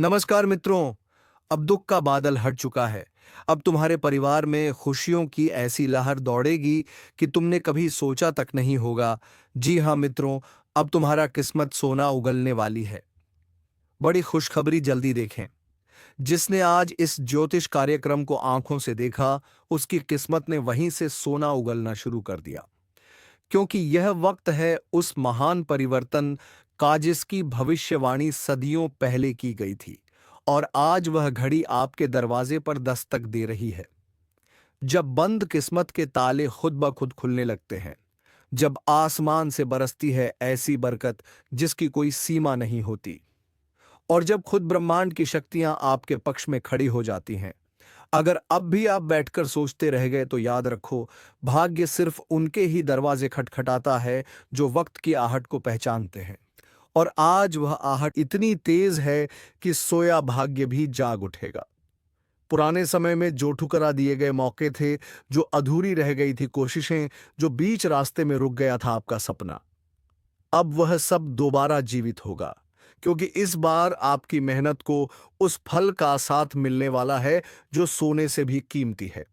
नमस्कार मित्रों। अब दुख का बादल हट चुका है। अब तुम्हारे परिवार में खुशियों की ऐसी लहर दौड़ेगी कि तुमने कभी सोचा तक नहीं होगा। जी हाँ मित्रों, अब तुम्हारा किस्मत सोना उगलने वाली है। बड़ी खुशखबरी जल्दी देखें। जिसने आज इस ज्योतिष कार्यक्रम को आंखों से देखा, उसकी किस्मत ने वहीं से सोना उगलना शुरू कर दिया। क्योंकि यह वक्त है उस महान परिवर्तन का जिसकी भविष्यवाणी सदियों पहले की गई थी, और आज वह घड़ी आपके दरवाजे पर दस्तक दे रही है। जब बंद किस्मत के ताले खुद ब खुद खुलने लगते हैं, जब आसमान से बरसती है ऐसी बरकत जिसकी कोई सीमा नहीं होती, और जब खुद ब्रह्मांड की शक्तियां आपके पक्ष में खड़ी हो जाती हैं। अगर अब भी आप बैठकर सोचते रह गए तो याद रखो, भाग्य सिर्फ उनके ही दरवाजे खटखटाता है जो वक्त की आहट को पहचानते हैं। और आज वह आहट इतनी तेज है कि सोया भाग्य भी जाग उठेगा। पुराने समय में जो ठुकरा दिए गए मौके थे, जो अधूरी रह गई थी कोशिशें, जो बीच रास्ते में रुक गया था आपका सपना, अब वह सब दोबारा जीवित होगा। क्योंकि इस बार आपकी मेहनत को उस फल का साथ मिलने वाला है जो सोने से भी कीमती है।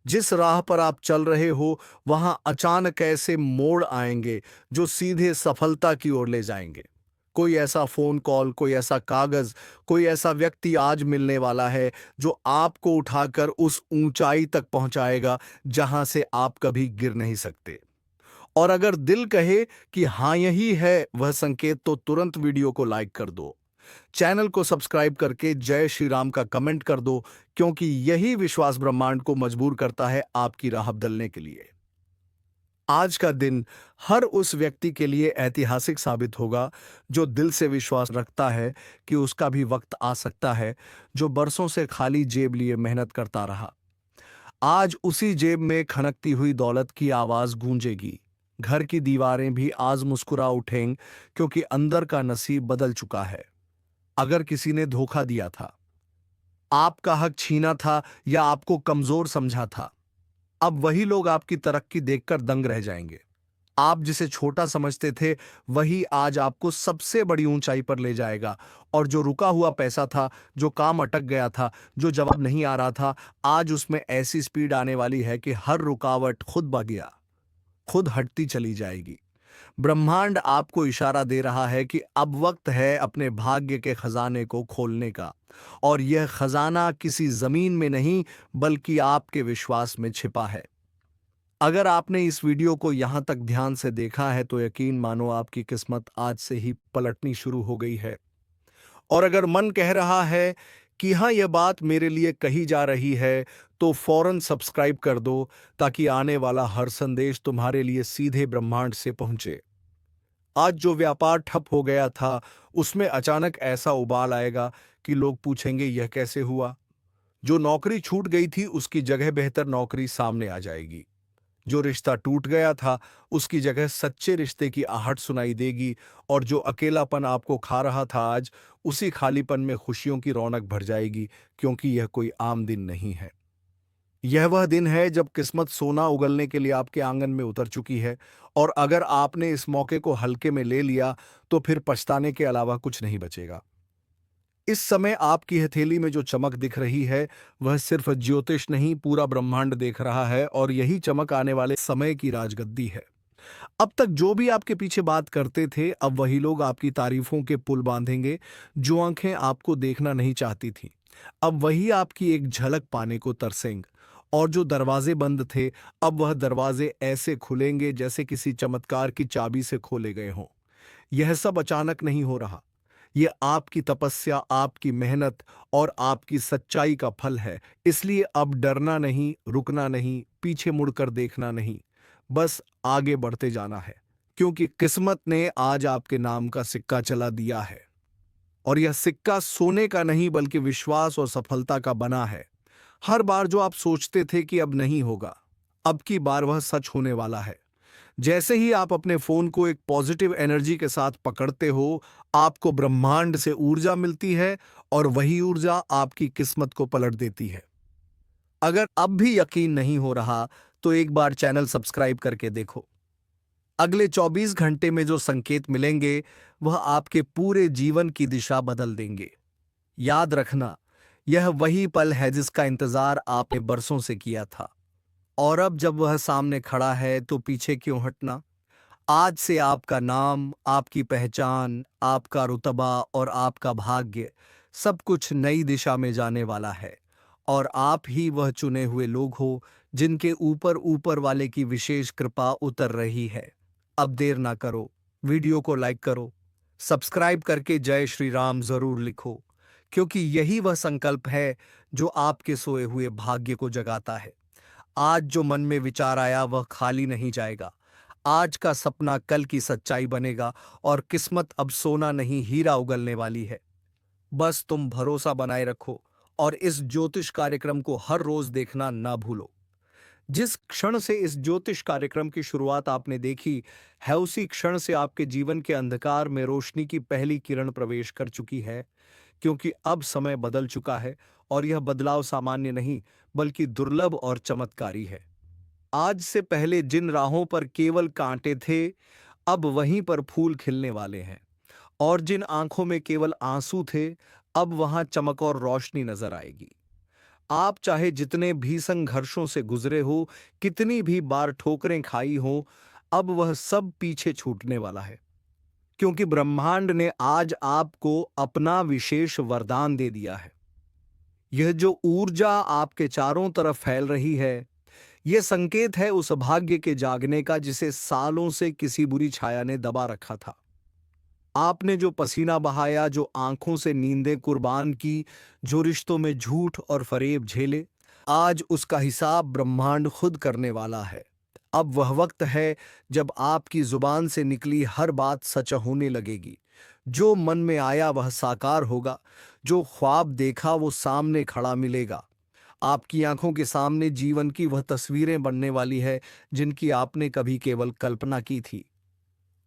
जिस राह पर आप चल रहे हो, वहां अचानक ऐसे मोड़ आएंगे जो सीधे सफलता की ओर ले जाएंगे। कोई ऐसा फोन कॉल, कोई ऐसा कागज, कोई ऐसा व्यक्ति आज मिलने वाला है जो आपको उठाकर उस ऊंचाई तक पहुंचाएगा जहां से आप कभी गिर नहीं सकते। और अगर दिल कहे कि हाँ यही है वह संकेत, तो तुरंत वीडियो को लाइक कर दो, चैनल को सब्सक्राइब करके जय श्री राम का कमेंट कर दो, क्योंकि यही विश्वास ब्रह्मांड को मजबूर करता है आपकी राह बदलने के लिए। आज का दिन हर उस व्यक्ति के लिए ऐतिहासिक साबित होगा जो दिल से विश्वास रखता है कि उसका भी वक्त आ सकता है, जो बरसों से खाली जेब लिए मेहनत करता रहा। आज उसी जेब में खनकती हुई दौलत की आवाज गूंजेगी। घर की दीवारें भी आज मुस्कुरा उठेंगी, क्योंकि अंदर का नसीब बदल चुका है। अगर किसी ने धोखा दिया था, आपका हक छीना था या आपको कमजोर समझा था, अब वही लोग आपकी तरक्की देखकर दंग रह जाएंगे। आप जिसे छोटा समझते थे, वही आज आपको सबसे बड़ी ऊंचाई पर ले जाएगा। और जो रुका हुआ पैसा था, जो काम अटक गया था, जो जवाब नहीं आ रहा था, आज उसमें ऐसी स्पीड आने वाली है कि हर रुकावट खुद ब गया खुद हटती चली जाएगी। ब्रह्मांड आपको इशारा दे रहा है कि अब वक्त है अपने भाग्य के खजाने को खोलने का। और यह खजाना किसी जमीन में नहीं, बल्कि आपके विश्वास में छिपा है। अगर आपने इस वीडियो को यहाँ तक ध्यान से देखा है, तो यकीन मानो आपकी किस्मत आज से ही पलटनी शुरू हो गई है। और अगर मन कह रहा है कि हाँ, यह बात मेरे लिए कही जा रही है, तो फौरन सब्सक्राइब कर दो, ताकि आने वाला हर संदेश तुम्हारे लिए सीधे ब्रह्मांड से पहुंचे। आज जो व्यापार ठप हो गया था, उसमें अचानक ऐसा उबाल आएगा कि लोग पूछेंगे यह कैसे हुआ। जो नौकरी छूट गई थी, उसकी जगह बेहतर नौकरी सामने आ जाएगी। जो रिश्ता टूट गया था, उसकी जगह सच्चे रिश्ते की आहट सुनाई देगी। और जो अकेलापन आपको खा रहा था, आज उसी खालीपन में खुशियों की रौनक भर जाएगी। क्योंकि यह कोई आम दिन नहीं है। यह वह दिन है जब किस्मत सोना उगलने के लिए आपके आंगन में उतर चुकी है। और अगर आपने इस मौके को हल्के में ले लिया, तो फिर पछताने के अलावा कुछ नहीं बचेगा। इस समय आपकी हथेली में जो चमक दिख रही है, वह सिर्फ ज्योतिष नहीं, पूरा ब्रह्मांड देख रहा है। और यही चमक आने वाले समय की राजगद्दी है। अब तक जो भी आपके पीछे बात करते थे, अब वही लोग आपकी तारीफों के पुल बांधेंगे। जो आंखें आपको देखना नहीं चाहती थीं, अब वही आपकी एक झलक पाने को तरसेंगे। और जो दरवाजे बंद थे, अब वह दरवाजे ऐसे खुलेंगे जैसे किसी चमत्कार की चाबी से खोले गए हों। यह सब अचानक नहीं हो रहा। ये आपकी तपस्या, आपकी मेहनत और आपकी सच्चाई का फल है। इसलिए अब डरना नहीं, रुकना नहीं, पीछे मुड़कर देखना नहीं, बस आगे बढ़ते जाना है। क्योंकि किस्मत ने आज आपके नाम का सिक्का चला दिया है। और यह सिक्का सोने का नहीं, बल्कि विश्वास और सफलता का बना है। हर बार जो आप सोचते थे कि अब नहीं होगा, अब की बार वह सच होने वाला है। जैसे ही आप अपने फोन को एक पॉजिटिव एनर्जी के साथ पकड़ते हो, आपको ब्रह्मांड से ऊर्जा मिलती है। और वही ऊर्जा आपकी किस्मत को पलट देती है। अगर अब भी यकीन नहीं हो रहा, तो एक बार चैनल सब्सक्राइब करके देखो। अगले 24 घंटे में जो संकेत मिलेंगे, वह आपके पूरे जीवन की दिशा बदल देंगे। याद रखना, यह वही पल है जिसका इंतजार आपने बरसों से किया था। और अब जब वह सामने खड़ा है तो पीछे क्यों हटना। आज से आपका नाम, आपकी पहचान, आपका रुतबा और आपका भाग्य सब कुछ नई दिशा में जाने वाला है। और आप ही वह चुने हुए लोग हो जिनके ऊपर ऊपर वाले की विशेष कृपा उतर रही है। अब देर ना करो, वीडियो को लाइक करो, सब्सक्राइब करके जय श्री राम जरूर लिखो, क्योंकि यही वह संकल्प है जो आपके सोए हुए भाग्य को जगाता है। आज जो मन में विचार आया वह खाली नहीं जाएगा। आज का सपना कल की सच्चाई बनेगा और किस्मत अब सोना नहीं हीरा उगलने वाली है। बस तुम भरोसा बनाए रखो और इस ज्योतिष कार्यक्रम को हर रोज देखना ना भूलो। जिस क्षण से इस ज्योतिष कार्यक्रम की शुरुआत आपने देखी है, उसी क्षण से आपके जीवन के अंधकार में रोशनी की पहली किरण प्रवेश कर चुकी है, क्योंकि अब समय बदल चुका है और यह बदलाव सामान्य नहीं बल्कि दुर्लभ और चमत्कारी है। आज से पहले जिन राहों पर केवल कांटे थे, अब वहीं पर फूल खिलने वाले हैं। और जिन आंखों में केवल आंसू थे, अब वहां चमक और रोशनी नजर आएगी। आप चाहे जितने भी संघर्षों से गुजरे हो, कितनी भी बार ठोकरें खाई हो, अब वह सब पीछे छूटने वाला है, क्योंकि ब्रह्मांड ने आज आपको अपना विशेष वरदान दे दिया है। यह जो ऊर्जा आपके चारों तरफ फैल रही है, यह संकेत है उस भाग्य के जागने का जिसे सालों से किसी बुरी छाया ने दबा रखा था। आपने जो पसीना बहाया, जो आंखों से नींदें कुर्बान की, जो रिश्तों में झूठ और फरेब झेले, आज उसका हिसाब ब्रह्मांड खुद करने वाला है। अब वह वक्त है जब आपकी जुबान से निकली हर बात सच होने लगेगी। जो मन में आया वह साकार होगा, जो ख्वाब देखा वो सामने खड़ा मिलेगा। आपकी आंखों के सामने जीवन की वह तस्वीरें बनने वाली है जिनकी आपने कभी केवल कल्पना की थी।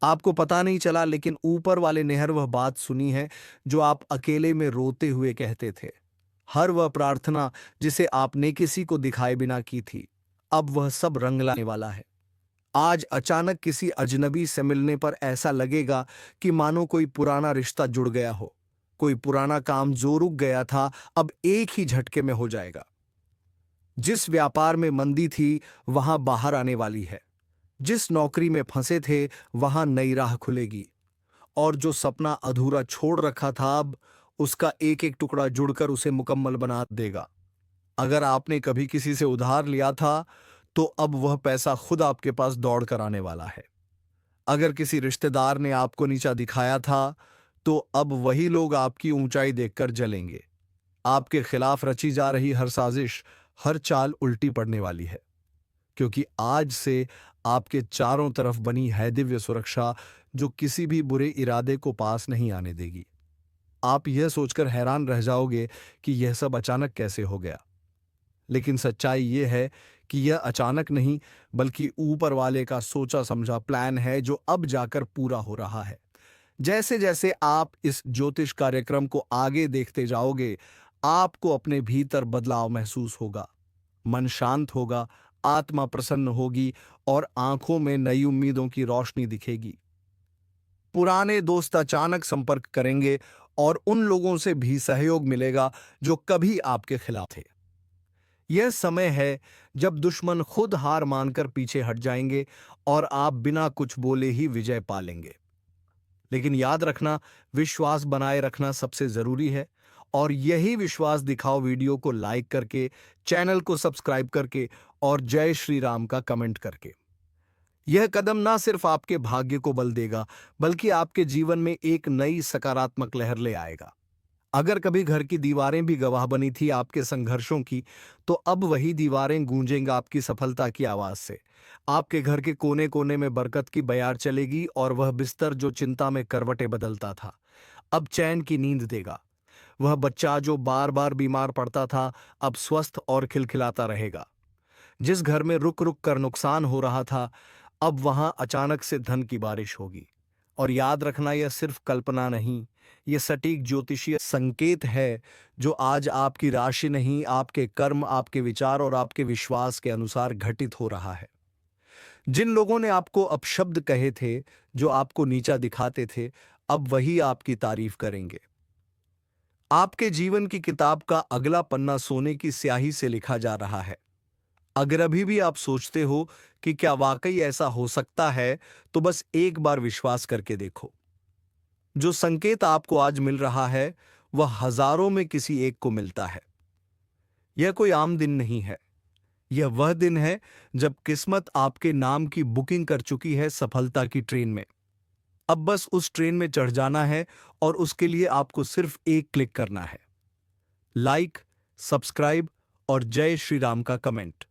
आपको पता नहीं चला, लेकिन ऊपर वाले ने हर वह बात सुनी है जो आप अकेले में रोते हुए कहते थे। हर वह प्रार्थना जिसे आपने किसी को दिखाए बिना की थी, अब वह सब रंग लाने वाला है। आज अचानक किसी अजनबी से मिलने पर ऐसा लगेगा कि मानो कोई पुराना रिश्ता जुड़ गया हो। कोई पुराना काम जो रुक गया था, अब एक ही झटके में हो जाएगा। जिस व्यापार में मंदी थी, वहां बाहर आने वाली है। जिस नौकरी में फंसे थे, वहां नई राह खुलेगी। और जो सपना अधूरा छोड़ रखा था, अब उसका एक एक टुकड़ा जुड़कर उसे मुकम्मल बना देगा। अगर आपने कभी किसी से उधार लिया था, तो अब वह पैसा खुद आपके पास दौड़ कर आने वाला है। अगर किसी रिश्तेदार ने आपको नीचा दिखाया था, तो अब वही लोग आपकी ऊंचाई देखकर जलेंगे। आपके खिलाफ रची जा रही हर साजिश, हर चाल उल्टी पड़ने वाली है, क्योंकि आज से आपके चारों तरफ बनी है दिव्य सुरक्षा जो किसी भी बुरे इरादे को पास नहीं आने देगी। आप यह सोचकर हैरान रह जाओगे कि यह सब अचानक कैसे हो गया, लेकिन सच्चाई यह है कि यह अचानक नहीं बल्कि ऊपर वाले का सोचा समझा प्लान है जो अब जाकर पूरा हो रहा है। जैसे जैसे आप इस ज्योतिष कार्यक्रम को आगे देखते जाओगे, आपको अपने भीतर बदलाव महसूस होगा। मन शांत होगा, आत्मा प्रसन्न होगी और आंखों में नई उम्मीदों की रोशनी दिखेगी। पुराने दोस्त अचानक संपर्क करेंगे और उन लोगों से भी सहयोग मिलेगा जो कभी आपके खिलाफ थे। यह समय है जब दुश्मन खुद हार मानकर पीछे हट जाएंगे और आप बिना कुछ बोले ही विजय पालेंगे। लेकिन याद रखना, विश्वास बनाए रखना सबसे जरूरी है। और यही विश्वास दिखाओ वीडियो को लाइक करके, चैनल को सब्सक्राइब करके और जय श्री राम का कमेंट करके। यह कदम ना सिर्फ आपके भाग्य को बल देगा, बल्कि आपके जीवन में एक नई सकारात्मक लहर ले आएगा। अगर कभी घर की दीवारें भी गवाह बनी थी आपके संघर्षों की, तो अब वही दीवारें गूंजेंगी आपकी सफलता की आवाज से। आपके घर के कोने कोने में बरकत की बयार चलेगी और वह बिस्तर जो चिंता में करवटें बदलता था, अब चैन की नींद देगा। वह बच्चा जो बार बार बीमार पड़ता था, अब स्वस्थ और खिलखिलाता रहेगा। जिस घर में रुक रुक कर नुकसान हो रहा था, अब वहां अचानक से धन की बारिश होगी। और याद रखना, यह सिर्फ कल्पना नहीं, यह सटीक ज्योतिषीय संकेत है जो आज आपकी राशि नहीं, आपके कर्म, आपके विचार और आपके विश्वास के अनुसार घटित हो रहा है। जिन लोगों ने आपको अपशब्द कहे थे, जो आपको नीचा दिखाते थे, अब वही आपकी तारीफ करेंगे। आपके जीवन की किताब का अगला पन्ना सोने की स्याही से लिखा जा रहा है। अगर अभी भी आप सोचते हो कि क्या वाकई ऐसा हो सकता है, तो बस एक बार विश्वास करके देखो। जो संकेत आपको आज मिल रहा है, वह हजारों में किसी एक को मिलता है। यह कोई आम दिन नहीं है। यह वह दिन है जब किस्मत आपके नाम की बुकिंग कर चुकी है सफलता की ट्रेन में। अब बस उस ट्रेन में चढ़ जाना है और उसके लिए आपको सिर्फ एक क्लिक करना है। लाइक, सब्सक्राइब और जय श्री राम का कमेंट।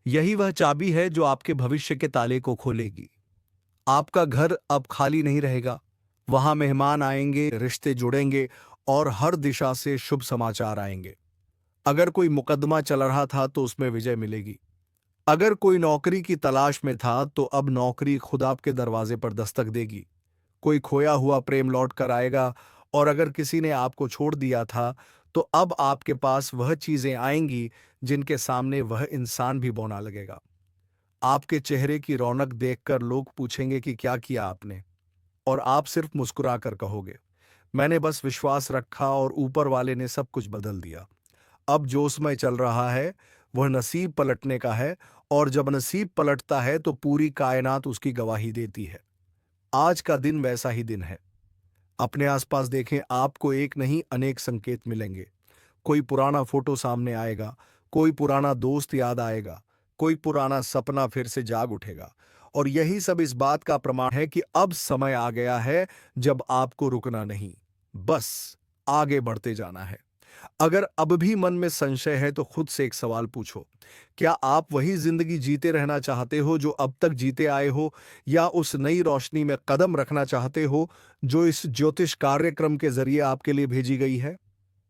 यही वह चाबी है जो आपके भविष्य के ताले को खोलेगी। आपका घर अब खाली नहीं रहेगा। वहां मेहमान आएंगे, रिश्ते जुड़ेंगे और हर दिशा से शुभ समाचार आएंगे। अगर कोई मुकदमा चल रहा था तो उसमें विजय मिलेगी। अगर कोई नौकरी की तलाश में था तो अब नौकरी खुद आपके दरवाजे पर दस्तक देगी। कोई खोया हुआ प्रेम लौट कर आएगा और अगर किसी ने आपको छोड़ दिया था तो अब आपके पास वह चीजें आएंगी जिनके सामने वह इंसान भी बौना लगेगा। आपके चेहरे की रौनक देखकर लोग पूछेंगे कि क्या किया आपने, और आप सिर्फ मुस्कुरा कर कहोगे, मैंने बस विश्वास रखा और ऊपर वाले ने सब कुछ बदल दिया। अब जो समय चल रहा है वह नसीब पलटने का है, और जब नसीब पलटता है तो पूरी कायनात उसकी गवाही देती है। आज का दिन वैसा ही दिन है। अपने आसपास देखें, आपको एक नहीं अनेक संकेत मिलेंगे। कोई पुराना फोटो सामने आएगा, कोई पुराना दोस्त याद आएगा, कोई पुराना सपना फिर से जाग उठेगा। और यही सब इस बात का प्रमाण है कि अब समय आ गया है जब आपको रुकना नहीं, बस आगे बढ़ते जाना है। अगर अब भी मन में संशय है तो खुद से एक सवाल पूछो, क्या आप वही जिंदगी जीते रहना चाहते हो जो अब तक जीते आए हो, या उस नई रोशनी में कदम रखना चाहते हो जो इस ज्योतिष कार्यक्रम के जरिए आपके लिए भेजी गई है?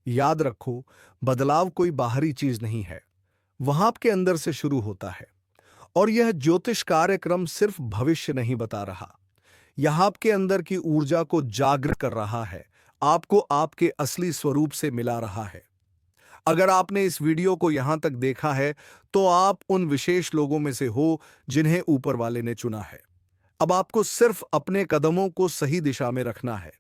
याद रखो, बदलाव कोई बाहरी चीज नहीं है, वह आपके अंदर से शुरू होता है। और यह ज्योतिष कार्यक्रम सिर्फ भविष्य नहीं बता रहा, यह आपके अंदर की ऊर्जा को जागृत कर रहा है, आपको आपके असली स्वरूप से मिला रहा है। अगर आपने इस वीडियो को यहां तक देखा है तो आप उन विशेष लोगों में से हो जिन्हें ऊपर वाले ने चुना है। अब आपको सिर्फ अपने कदमों को सही दिशा में रखना है।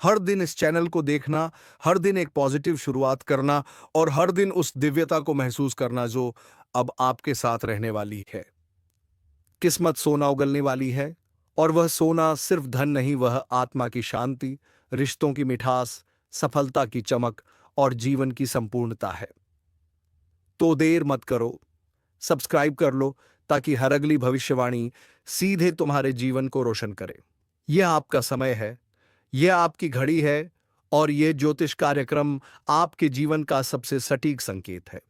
हर दिन इस चैनल को देखना, हर दिन एक पॉजिटिव शुरुआत करना और हर दिन उस दिव्यता को महसूस करना जो अब आपके साथ रहने वाली है। किस्मत सोना उगलने वाली है, और वह सोना सिर्फ धन नहीं, वह आत्मा की शांति, रिश्तों की मिठास, सफलता की चमक और जीवन की संपूर्णता है। तो देर मत करो, सब्सक्राइब कर लो ताकि हर अगली भविष्यवाणी सीधे तुम्हारे जीवन को रोशन करे। यह आपका समय है, यह आपकी घड़ी है, और यह ज्योतिष कार्यक्रम आपके जीवन का सबसे सटीक संकेत है।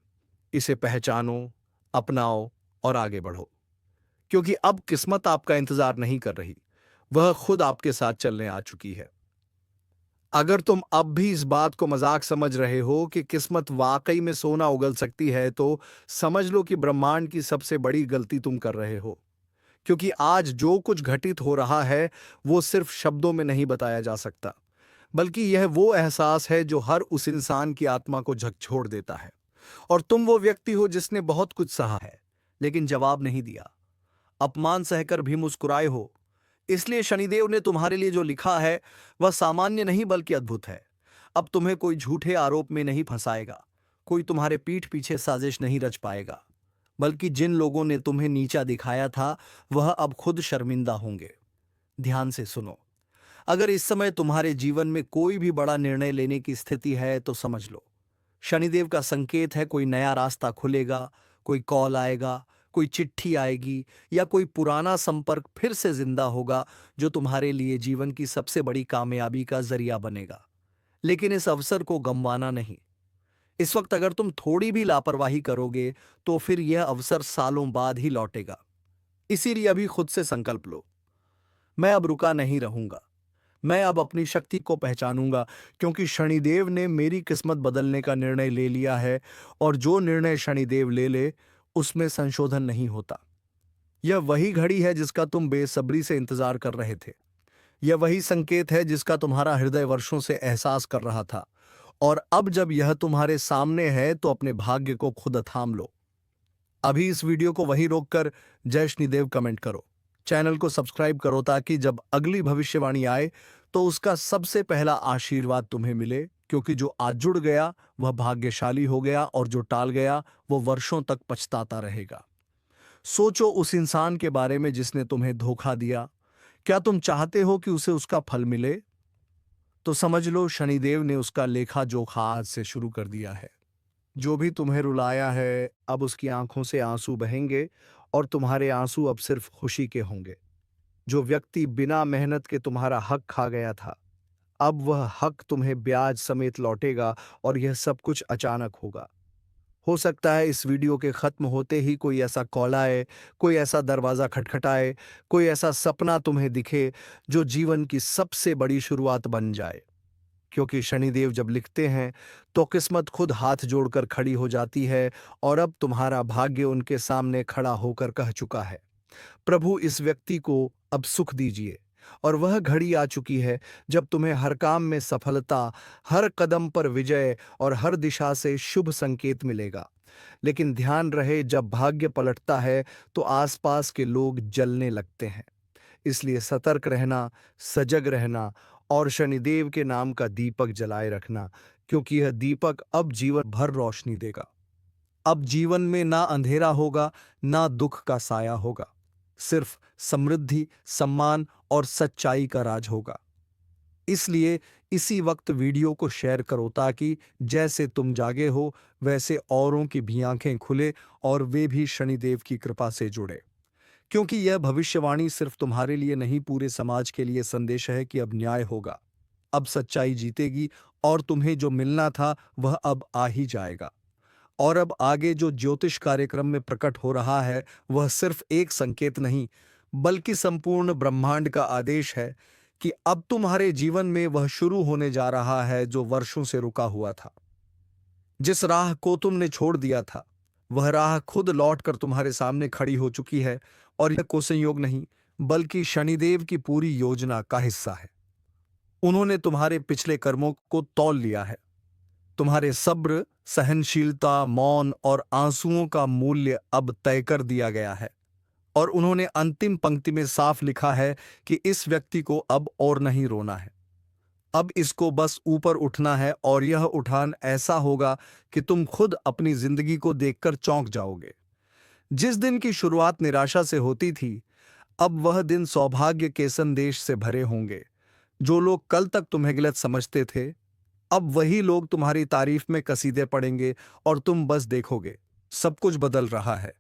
इसे पहचानो, अपनाओ और आगे बढ़ो, क्योंकि अब किस्मत आपका इंतजार नहीं कर रही, वह खुद आपके साथ चलने आ चुकी है। अगर तुम अब भी इस बात को मजाक समझ रहे हो कि किस्मत वाकई में सोना उगल सकती है, तो समझ लो कि ब्रह्मांड की सबसे बड़ी गलती तुम कर रहे हो। क्योंकि आज जो कुछ घटित हो रहा है वो सिर्फ शब्दों में नहीं बताया जा सकता, बल्कि यह वो एहसास है जो हर उस इंसान की आत्मा को झकझोर देता है। और तुम वो व्यक्ति हो जिसने बहुत कुछ सहा है लेकिन जवाब नहीं दिया, अपमान सहकर भी मुस्कुराए हो। इसलिए शनिदेव ने तुम्हारे लिए जो लिखा है वह सामान्य नहीं बल्कि अद्भुत है। अब तुम्हें कोई झूठे आरोप में नहीं फंसाएगा, कोई तुम्हारे पीठ पीछे साजिश नहीं रच पाएगा, बल्कि जिन लोगों ने तुम्हें नीचा दिखाया था वह अब खुद शर्मिंदा होंगे। ध्यान से सुनो, अगर इस समय तुम्हारे जीवन में कोई भी बड़ा निर्णय लेने की स्थिति है तो समझ लो, शनिदेव का संकेत है। कोई नया रास्ता खुलेगा, कोई कॉल आएगा, कोई चिट्ठी आएगी, या कोई पुराना संपर्क फिर से जिंदा होगा जो तुम्हारे लिए जीवन की सबसे बड़ी कामयाबी का जरिया बनेगा। लेकिन इस अवसर को गंवाना नहीं। इस वक्त अगर तुम थोड़ी भी लापरवाही करोगे तो फिर यह अवसर सालों बाद ही लौटेगा। इसीलिए अभी खुद से संकल्प लो, मैं अब रुका नहीं रहूंगा, मैं अब अपनी शक्ति को पहचानूंगा, क्योंकि शनिदेव ने मेरी किस्मत बदलने का निर्णय ले लिया है, और जो निर्णय शनिदेव ले ले उसमें संशोधन नहीं होता। यह वही घड़ी है जिसका तुम बेसब्री से इंतजार कर रहे थे। यह वही संकेत है जिसका तुम्हारा हृदय वर्षों से एहसास कर रहा था, और अब जब यह तुम्हारे सामने है तो अपने भाग्य को खुद थाम लो। अभी इस वीडियो को वहीं रोककर जय शनिदेव कमेंट करो, चैनल को सब्सक्राइब करो ताकि जब अगली भविष्यवाणी आए तो उसका सबसे पहला आशीर्वाद तुम्हें मिले। क्योंकि जो आज जुड़ गया वह भाग्यशाली हो गया और जो टाल गया वो वर्षों तक पछताता रहेगा। सोचो उस इंसान के बारे में जिसने तुम्हें धोखा दिया। क्या तुम चाहते हो कि उसे उसका फल मिले? तो समझ लो शनिदेव ने उसका लेखा जोखा आज से शुरू कर दिया है। जो भी तुम्हें रुलाया है अब उसकी आंखों से आंसू बहेंगे और तुम्हारे आंसू अब सिर्फ खुशी के होंगे। जो व्यक्ति बिना मेहनत के तुम्हारा हक खा गया था, अब वह हक तुम्हें ब्याज समेत लौटेगा और यह सब कुछ अचानक होगा। हो सकता है इस वीडियो के खत्म होते ही कोई ऐसा कॉल आए, कोई ऐसा दरवाजा खटखटाए, कोई ऐसा सपना तुम्हें दिखे जो जीवन की सबसे बड़ी शुरुआत बन जाए। क्योंकि शनिदेव जब लिखते हैं तो किस्मत खुद हाथ जोड़कर खड़ी हो जाती है और अब तुम्हारा भाग्य उनके सामने खड़ा होकर कह चुका है, प्रभु इस व्यक्ति को अब सुख दीजिए। और वह घड़ी आ चुकी है जब तुम्हें हर काम में सफलता, हर कदम पर विजय और हर दिशा से शुभ संकेत मिलेगा। लेकिन ध्यान रहे, जब भाग्य पलटता है तो आसपास के लोग जलने लगते हैं। इसलिए सतर्क रहना, सजग रहना और शनिदेव के नाम का दीपक जलाए रखना, क्योंकि यह दीपक अब जीवन भर रोशनी देगा। अब जीवन में ना अंधेरा होगा, ना दुख का साया होगा, सिर्फ समृद्धि, सम्मान और सच्चाई का राज होगा। इसलिए इसी वक्त वीडियो को शेयर करो ताकि जैसे तुम जागे हो वैसे औरों की भी आंखें खुले और वे भी शनिदेव की कृपा से जुड़े। क्योंकि यह भविष्यवाणी सिर्फ तुम्हारे लिए नहीं, पूरे समाज के लिए संदेश है कि अब न्याय होगा, अब सच्चाई जीतेगी और तुम्हें जो मिलना था वह अब आ ही जाएगा। और अब आगे जो ज्योतिष कार्यक्रम में प्रकट हो रहा है वह सिर्फ एक संकेत नहीं, बल्कि संपूर्ण ब्रह्मांड का आदेश है कि अब तुम्हारे जीवन में वह शुरू होने जा रहा है जो वर्षों से रुका हुआ था। जिस राह को तुमने छोड़ दिया था वह राह खुद लौटकर तुम्हारे सामने खड़ी हो चुकी है और यह कोई संयोग नहीं, बल्कि शनिदेव की पूरी योजना का हिस्सा है। उन्होंने तुम्हारे पिछले कर्मों को तौल लिया है। तुम्हारे सब्र, सहनशीलता, मौन और आंसुओं का मूल्य अब तय कर दिया गया है और उन्होंने अंतिम पंक्ति में साफ लिखा है कि इस व्यक्ति को अब और नहीं रोना है। अब इसको बस ऊपर उठना है और यह उठान ऐसा होगा कि तुम खुद अपनी जिंदगी को देखकर चौंक जाओगे। जिस दिन की शुरुआत निराशा से होती थी, अब वह दिन सौभाग्य के संदेश से भरे होंगे। जो लोग कल तक तुम्हें गलत समझते थे, अब वही लोग तुम्हारी तारीफ में कसीदे पढ़ेंगे और तुम बस देखोगे सब कुछ बदल रहा है।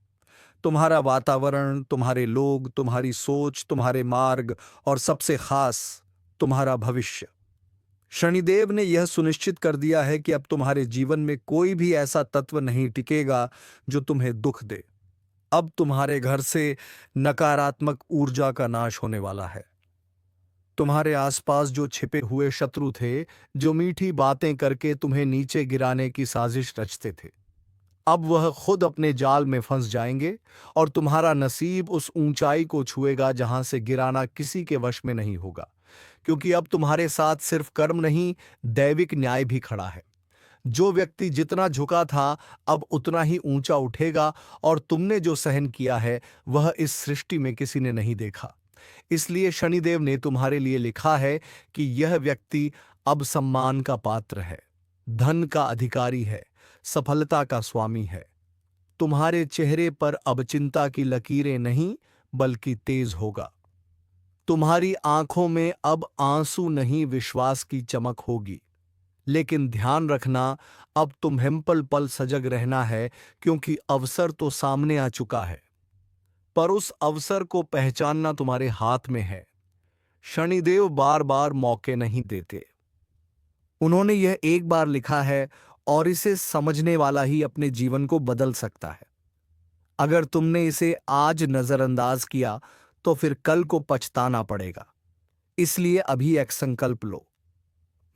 तुम्हारा वातावरण, तुम्हारे लोग, तुम्हारी सोच, तुम्हारे मार्ग और सबसे खास तुम्हारा भविष्य। शनिदेव ने यह सुनिश्चित कर दिया है कि अब तुम्हारे जीवन में कोई भी ऐसा तत्व नहीं टिकेगा जो तुम्हें दुख दे। अब तुम्हारे घर से नकारात्मक ऊर्जा का नाश होने वाला है। तुम्हारे आसपास जो छिपे हुए शत्रु थे, जो मीठी बातें करके तुम्हें नीचे गिराने की साजिश रचते थे, अब वह खुद अपने जाल में फंस जाएंगे और तुम्हारा नसीब उस ऊंचाई को छुएगा जहां से गिराना किसी के वश में नहीं होगा। क्योंकि अब तुम्हारे साथ सिर्फ कर्म नहीं, दैविक न्याय भी खड़ा है। जो व्यक्ति जितना झुका था अब उतना ही ऊंचा उठेगा और तुमने जो सहन किया है वह इस सृष्टि में किसी ने नहीं देखा। इसलिए शनिदेव ने तुम्हारे लिए लिखा है कि यह व्यक्ति अब सम्मान का पात्र है, धन का अधिकारी है, सफलता का स्वामी है। तुम्हारे चेहरे पर अब चिंता की लकीरें नहीं बल्कि तेज होगा। तुम्हारी आंखों में अब आंसू नहीं, विश्वास की चमक होगी। लेकिन ध्यान रखना, अब तुम्हें पल पल सजग रहना है, क्योंकि अवसर तो सामने आ चुका है, पर उस अवसर को पहचानना तुम्हारे हाथ में है। शनिदेव बार बार मौके नहीं देते। उन्होंने यह एक बार लिखा है और इसे समझने वाला ही अपने जीवन को बदल सकता है। अगर तुमने इसे आज नजरअंदाज किया तो फिर कल को पछताना पड़ेगा। इसलिए अभी एक संकल्प लो,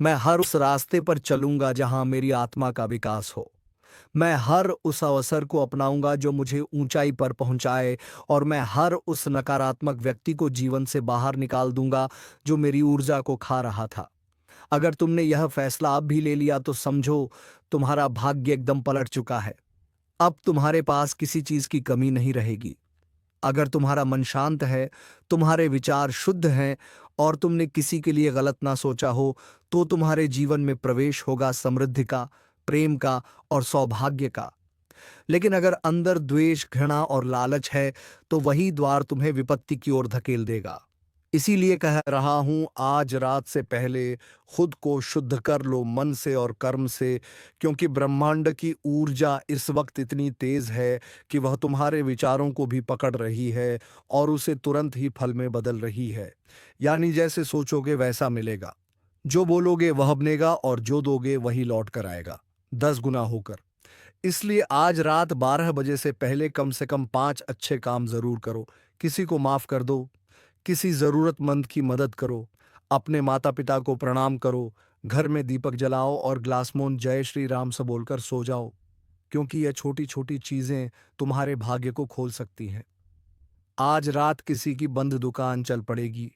मैं हर उस रास्ते पर चलूंगा जहां मेरी आत्मा का विकास हो। मैं हर उस अवसर को अपनाऊंगा जो मुझे ऊंचाई पर पहुंचाए और मैं हर उस नकारात्मक व्यक्ति को जीवन से बाहर निकाल दूंगा जो मेरी ऊर्जा को खा रहा था। अगर तुमने यह फैसला अब भी ले लिया तो समझो तुम्हारा भाग्य एकदम पलट चुका है। अब तुम्हारे पास किसी चीज की कमी नहीं रहेगी। अगर तुम्हारा मन शांत है, तुम्हारे विचार शुद्ध हैं और तुमने किसी के लिए गलत ना सोचा हो, तो तुम्हारे जीवन में प्रवेश होगा समृद्धि का, प्रेम का और सौभाग्य का। लेकिन अगर अंदर द्वेष, घृणा और लालच है, तो वही द्वार तुम्हें विपत्ति की ओर धकेल देगा। इसीलिए कह रहा हूं, आज रात से पहले खुद को शुद्ध कर लो मन से और कर्म से, क्योंकि ब्रह्मांड की ऊर्जा इस वक्त इतनी तेज है कि वह तुम्हारे विचारों को भी पकड़ रही है और उसे तुरंत ही फल में बदल रही है। यानी जैसे सोचोगे वैसा मिलेगा, जो बोलोगे वह बनेगा और जो दोगे वही लौट कर आएगा 10 गुना होकर। इसलिए आज रात 12 बजे से पहले कम से कम 5 अच्छे काम जरूर करो। किसी को माफ कर दो, किसी जरूरतमंद की मदद करो, अपने माता पिता को प्रणाम करो, घर में दीपक जलाओ और ग्लासमोन जय श्री राम से बोलकर सो जाओ, क्योंकि यह छोटी छोटी चीजें तुम्हारे भाग्य को खोल सकती हैं। आज रात किसी की बंद दुकान चल पड़ेगी,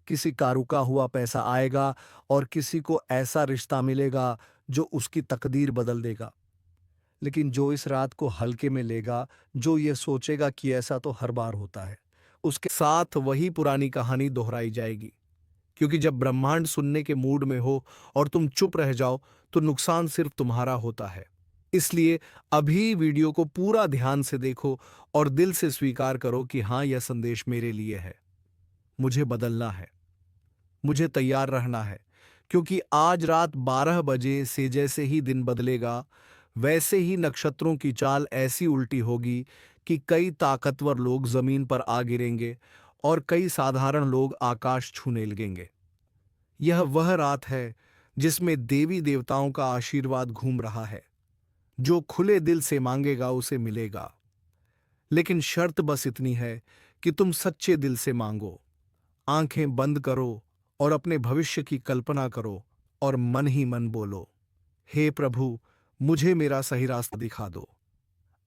किसी का रुका हुआ पैसा आएगा और किसी को ऐसा रिश्ता मिलेगा जो उसकी तकदीर बदल देगा। लेकिन जो इस रात को हल्के में लेगा, जो ये सोचेगा कि ऐसा तो हर बार होता है, उसके साथ वही पुरानी कहानी दोहराई जाएगी। क्योंकि जब ब्रह्मांड सुनने के मूड में हो और तुम चुप रह जाओ, तो नुकसान सिर्फ तुम्हारा होता है। इसलिए अभी वीडियो को पूरा ध्यान से देखो और दिल से स्वीकार करो कि हाँ, यह संदेश मेरे लिए है। मुझे बदलना है, मुझे तैयार रहना है, क्योंकि आज रात 12 बजे से जैसे ही दिन बदलेगा, वैसे ही नक्षत्रों की चाल ऐसी उल्टी होगी कि कई ताकतवर लोग जमीन पर आ गिरेंगे और कई साधारण लोग आकाश छूने लगेंगे। यह वह रात है जिसमें देवी देवताओं का आशीर्वाद घूम रहा है। जो खुले दिल से मांगेगा उसे मिलेगा, लेकिन शर्त बस इतनी है कि तुम सच्चे दिल से मांगो। आंखें बंद करो और अपने भविष्य की कल्पना करो और मन ही मन बोलो, हे प्रभु, मुझे मेरा सही रास्ता दिखा दो।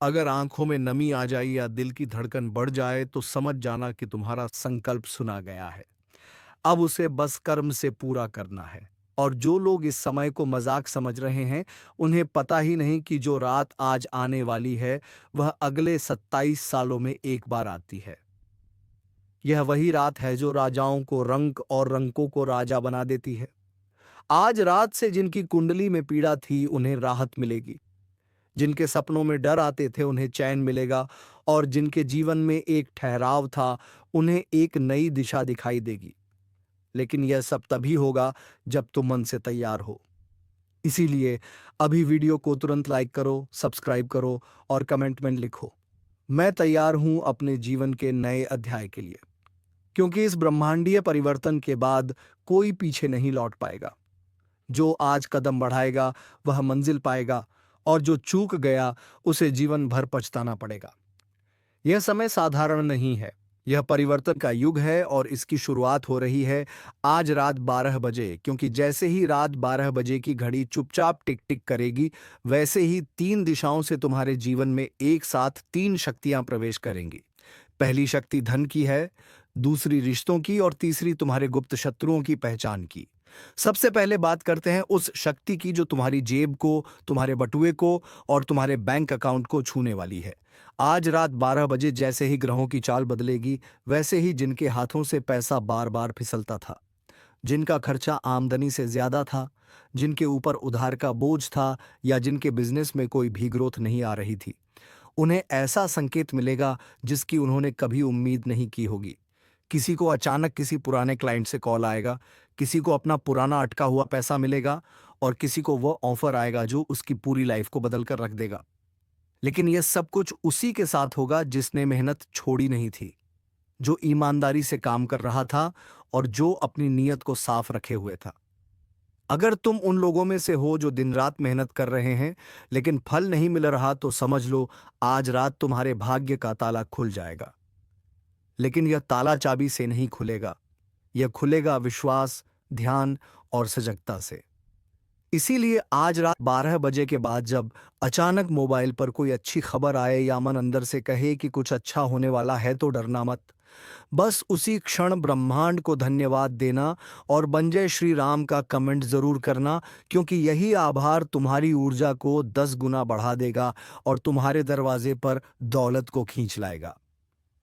अगर आंखों में नमी आ जाए या दिल की धड़कन बढ़ जाए, तो समझ जाना कि तुम्हारा संकल्प सुना गया है। अब उसे बस कर्म से पूरा करना है। और जो लोग इस समय को मजाक समझ रहे हैं, उन्हें पता ही नहीं कि जो रात आज आने वाली है, वह अगले 27 सालों में एक बार आती है। यह वही रात है जो राजाओं को रंक और रंकों को राजा बना देती है। आज रात से जिनकी कुंडली में पीड़ा थी, उन्हें राहत मिलेगी। जिनके सपनों में डर आते थे, उन्हें चैन मिलेगा। और जिनके जीवन में एक ठहराव था, उन्हें एक नई दिशा दिखाई देगी। लेकिन यह सब तभी होगा जब तुम मन से तैयार हो। इसीलिए अभी वीडियो को तुरंत लाइक करो, सब्सक्राइब करो और कमेंट में लिखो, मैं तैयार हूं अपने जीवन के नए अध्याय के लिए। क्योंकि इस ब्रह्मांडीय परिवर्तन के बाद कोई पीछे नहीं लौट पाएगा। जो आज कदम बढ़ाएगा वह मंजिल पाएगा, और जो चूक गया उसे जीवन भर पछताना पड़ेगा। यह समय साधारण नहीं है, यह परिवर्तन का युग है और इसकी शुरुआत हो रही है आज रात 12 बजे। क्योंकि जैसे ही रात 12 बजे की घड़ी चुपचाप टिक टिक करेगी, वैसे ही 3 दिशाओं से तुम्हारे जीवन में एक साथ 3 शक्तियां प्रवेश करेंगी। पहली शक्ति धन की है, दूसरी रिश्तों की और तीसरी तुम्हारे गुप्त शत्रुओं की पहचान की। सबसे पहले बात करते हैं उस शक्ति की जो तुम्हारी जेब को, तुम्हारे बटुए को और तुम्हारे बैंक अकाउंट को छूने वाली है। आज रात 12 बजे जैसे ही ग्रहों की चाल बदलेगी, वैसे ही जिनके हाथों से पैसा बार बार फिसलता था, जिनका खर्चा आमदनी से ज्यादा था, जिनके ऊपर उधार का बोझ था या जिनके बिजनेस में कोई भी ग्रोथ नहीं आ रही थी, उन्हें ऐसा संकेत मिलेगा जिसकी उन्होंने कभी उम्मीद नहीं की होगी। किसी को अचानक किसी पुराने क्लाइंट से कॉल आएगा, किसी को अपना पुराना अटका हुआ पैसा मिलेगा और किसी को वो ऑफर आएगा जो उसकी पूरी लाइफ को बदल कर रख देगा। लेकिन यह सब कुछ उसी के साथ होगा जिसने मेहनत छोड़ी नहीं थी, जो ईमानदारी से काम कर रहा था और जो अपनी नीयत को साफ रखे हुए था। अगर तुम उन लोगों में से हो जो दिन रात मेहनत कर रहे हैं लेकिन फल नहीं मिल रहा, तो समझ लो आज रात तुम्हारे भाग्य का ताला खुल जाएगा। लेकिन यह ताला चाबी से नहीं खुलेगा, यह खुलेगा विश्वास, ध्यान और सजगता से। इसीलिए आज रात 12 बजे के बाद जब अचानक मोबाइल पर कोई अच्छी खबर आए या मन अंदर से कहे कि कुछ अच्छा होने वाला है, तो डरना मत। बस उसी क्षण ब्रह्मांड को धन्यवाद देना और बन जय श्री राम का कमेंट जरूर करना, क्योंकि यही आभार तुम्हारी ऊर्जा को 10 गुना बढ़ा देगा और तुम्हारे दरवाजे पर दौलत को खींच लाएगा।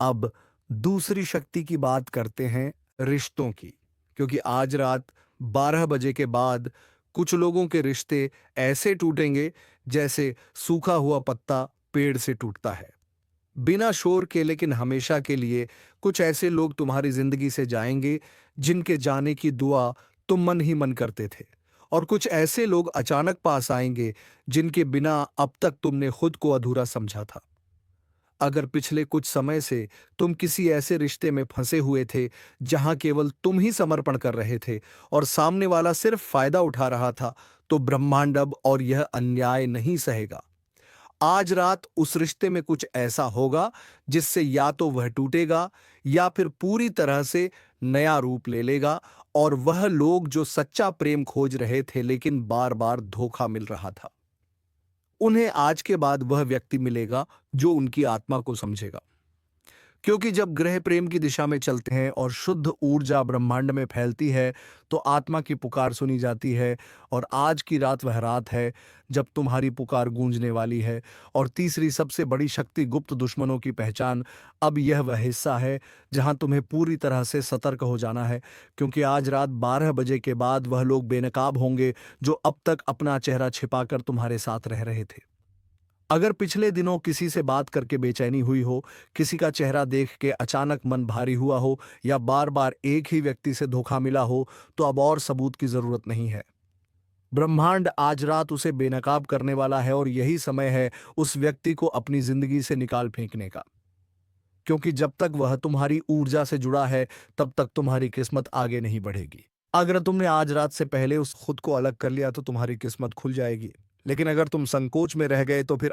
अब दूसरी शक्ति की बात करते हैं, रिश्तों की। क्योंकि आज रात 12 बजे के बाद कुछ लोगों के रिश्ते ऐसे टूटेंगे जैसे सूखा हुआ पत्ता पेड़ से टूटता है, बिना शोर के, लेकिन हमेशा के लिए। कुछ ऐसे लोग तुम्हारी जिंदगी से जाएंगे जिनके जाने की दुआ तुम मन ही मन करते थे, और कुछ ऐसे लोग अचानक पास आएंगे जिनके बिना अब तक तुमने खुद को अधूरा समझा था। अगर पिछले कुछ समय से तुम किसी ऐसे रिश्ते में फंसे हुए थे जहां केवल तुम ही समर्पण कर रहे थे और सामने वाला सिर्फ फायदा उठा रहा था, तो ब्रह्मांड अब और यह अन्याय नहीं सहेगा। आज रात उस रिश्ते में कुछ ऐसा होगा जिससे या तो वह टूटेगा या फिर पूरी तरह से नया रूप ले लेगा, और वह लोग जो सच्चा प्रेम खोज रहे थे लेकिन बार बार धोखा मिल रहा था, उन्हें आज के बाद वह व्यक्ति मिलेगा जो उनकी आत्मा को समझेगा। क्योंकि जब ग्रह प्रेम की दिशा में चलते हैं और शुद्ध ऊर्जा ब्रह्मांड में फैलती है, तो आत्मा की पुकार सुनी जाती है। और आज की रात वह रात है जब तुम्हारी पुकार गूंजने वाली है। और तीसरी सबसे बड़ी शक्ति, गुप्त दुश्मनों की पहचान। अब यह वह हिस्सा है जहां तुम्हें पूरी तरह से सतर्क हो जाना है, क्योंकि आज रात 12 बजे के बाद वह लोग बेनकाब होंगे जो अब तक अपना चेहरा छिपाकर तुम्हारे साथ रह रहे थे। अगर पिछले दिनों किसी से बात करके बेचैनी हुई हो, किसी का चेहरा देख के अचानक मन भारी हुआ हो, या बार बार एक ही व्यक्ति से धोखा मिला हो, तो अब और सबूत की जरूरत नहीं है। ब्रह्मांड आज रात उसे बेनकाब करने वाला है, और यही समय है उस व्यक्ति को अपनी जिंदगी से निकाल फेंकने का। क्योंकि जब तक वह तुम्हारी ऊर्जा से जुड़ा है, तब तक तुम्हारी किस्मत आगे नहीं बढ़ेगी। अगर तुमने आज रात से पहले उस खुद को अलग कर लिया तो तुम्हारी किस्मत खुल जाएगी। लेकिन अगर तुम संकोच में रह गए तो फिर